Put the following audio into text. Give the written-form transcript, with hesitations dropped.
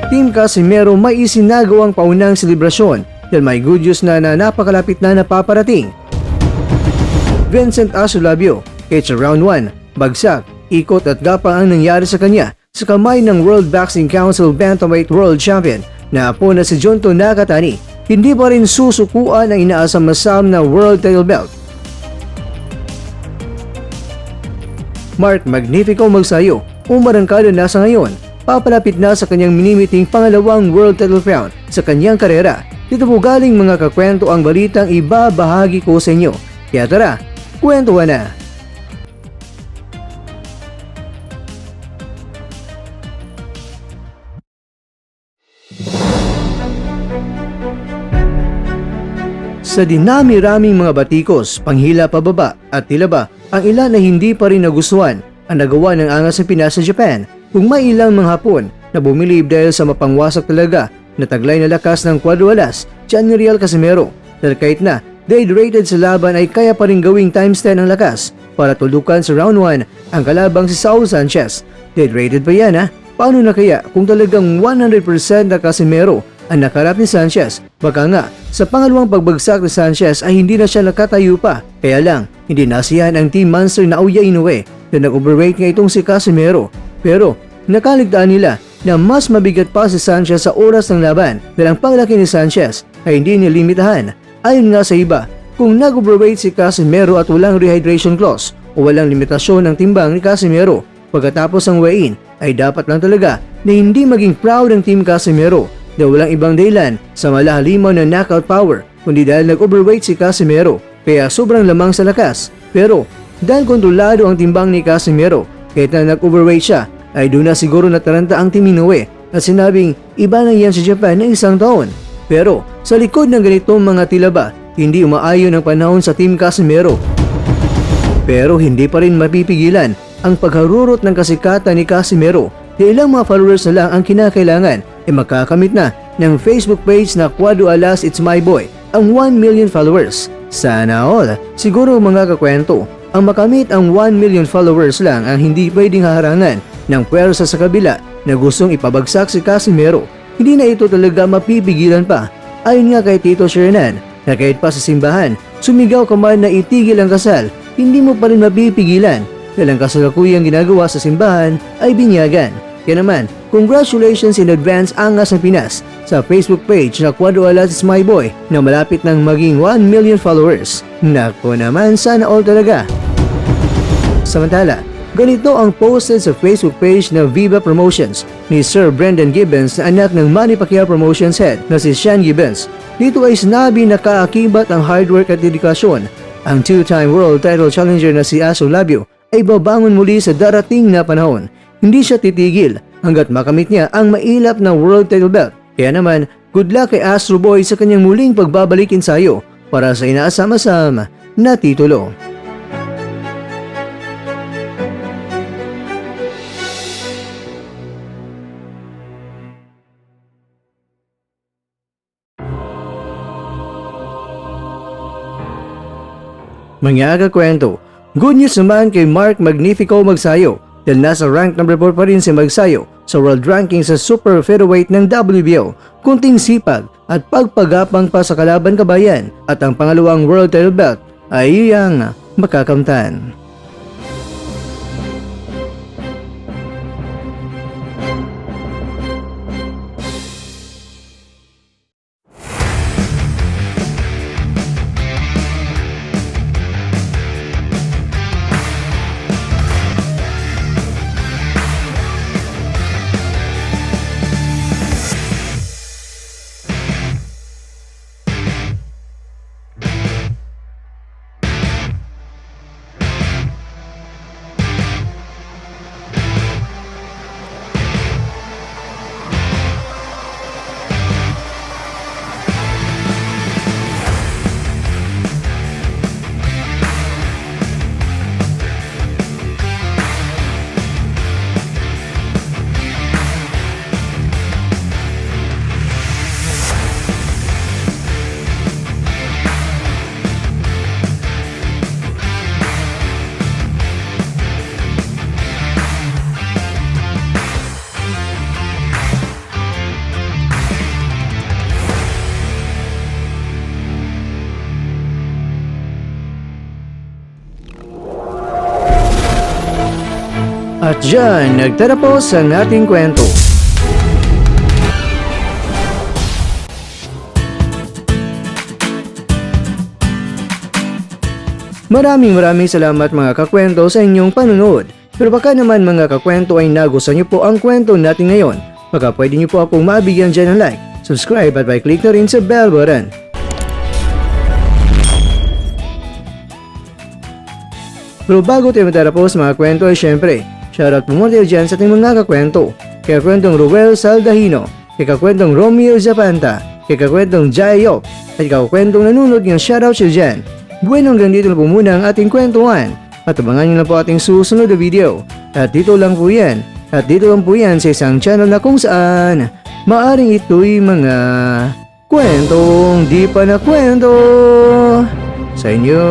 Team Casimero may isinagawang paunang selebrasyon dahil may good news na napakalapit na napaparating. Vincent Asulabio, it's round 1, bagsak, ikot at gapang ang nangyari sa kanya sa kamay ng World Boxing Council Bantamweight World Champion na po na si Junto Nakatani. Hindi pa rin susukuan ang inaasam-asam na world title belt. Mark Magnifico Magsayo, umarangkada na sa ngayon, papalapit na sa kanyang minimiting pangalawang world title crown sa kanyang karera. Dito po galing mga kakwento ang balitang ibabahagi ko sa inyo. Kaya tara, kwentuhan na! Sa dinami-raming mga batikos, panghila pababa at tila ba ang ilan na hindi pa rin nagustuhan ang nagawa ng angas ng Pinas sa Japan, kung may ilang mga Hapon na bumilib dahil sa mapangwasak talaga na taglay na lakas ng Cuadro Alas, Real Casimero, dahil kahit na dead rated sa laban ay kaya pa rin gawing times 10 ang lakas para tulukan sa round 1 ang kalabang si Saul Sanchez. Dead rated pa yan ha? Paano na kaya kung talagang 100% na Casimero ang nakarap ni Sanchez? Baka nga, sa pangalawang pagbagsak ni Sanchez ay hindi na siya nakatayo pa. Kaya lang, hindi nasiyahan ang Team Monster na Aoya Inoue na nag-overweight nga itong si Casimero. Pero, nakaligtaan nila na mas mabigat pa si Sanchez sa oras ng laban dahil ang paglaki ni Sanchez ay hindi nilimitahan. Ayon nga sa iba, kung nag-overweight si Casimero at walang rehydration clause o walang limitasyon ng timbang ni Casimero pagkatapos ng weigh-in, ay dapat lang talaga na hindi maging proud ang Team Casimero dahil walang ibang dahilan sa malahalimaw na knockout power kundi dahil nag-overweight si Casimero kaya sobrang lamang sa lakas. Pero dahil kontrolado ang timbang ni Casimero kahit na nag-overweight siya ay doon na siguro nataranta ang Team Inoue at sinabing iba na yan sa Japan ng isang taon. Pero sa likod ng ganitong mga tilaba, hindi umaayon ang panahon sa Team Casimero. Pero hindi pa rin mapipigilan ang pagharurot ng kasikatan ni Casimero. Ilang mga followers na lang ang kinakailangan ay makakamit na ng Facebook page na Cuadro Alas It's My Boy ang 1 million followers. Sana all, siguro mga kakwento, ang makamit ang 1 million followers lang ang hindi pwedeng haharangan ng puwersa sa kabila na gustong ipabagsak si Casimero. Hindi na ito talaga mapipigilan pa. Ayon nga kay Tito Shernan, na kahit pa sa simbahan, sumigaw ka man na itigil ang kasal, hindi mo pa rin mapipigilan dahil ang kasalukuyang ginagawa sa simbahan ay binyagan. Kaya naman, congratulations in advance Angas ng Pinas sa Facebook page na Cuadro Alas Is My Boy na malapit ng maging 1 million followers. Nako naman, sana all talaga. Samantala, ganito ang posted sa Facebook page na Viva Promotions ni Sir Brendan Gibbons na anak ng Manny Pacquiao Promotions head na si Sean Gibbons. Dito ay sinabi na kaakibat ang hard work at dedikasyon. Ang two-time world title challenger na si Asulabio ay babangon muli sa darating na panahon. Hindi siya titigil hanggat makamit niya ang mailap na world title belt. Kaya naman, good luck kay Astro Boy sa kanyang muling pagbabalik ensayo para sa inaasam-asam na titulo. Mga kakwento, good news naman kay Mark Magnifico Magsayo dahil nasa rank number 4 pa rin si Magsayo sa world ranking sa super featherweight ng WBO. Kunting sipag at pagpagapang pa sa kalaban kabayan at ang pangalawang world title belt ay iyang makakamtan. At dyan nagtatapos ang ating kwento. Maraming salamat mga kakwento sa inyong panunod. Pero baka naman mga kakwento ay nagustuhan niyo po ang kwento natin ngayon. Baka pwede niyo po akong mabigyan dyan ng like, subscribe at by-click na rin sa bell button. Pero bago tayo matapos mga kwento ay syempre, shoutout po muna tayo dyan sa ating mga kakwento. Kay kakwentong Ruel Saldahino, kay kakwentong Romeo Zapanta, kay kakwentong Jayop, at kay kakwentong nanunod ng shoutout siya dyan. Bueno, hanggang dito na po muna ang ating kwentuhan. At abangan nyo na po ating susunod na video. At dito lang po yan. At dito lang po yan sa isang channel na kung saan maaring ito'y mga kwentong di pa na kwento sa inyo.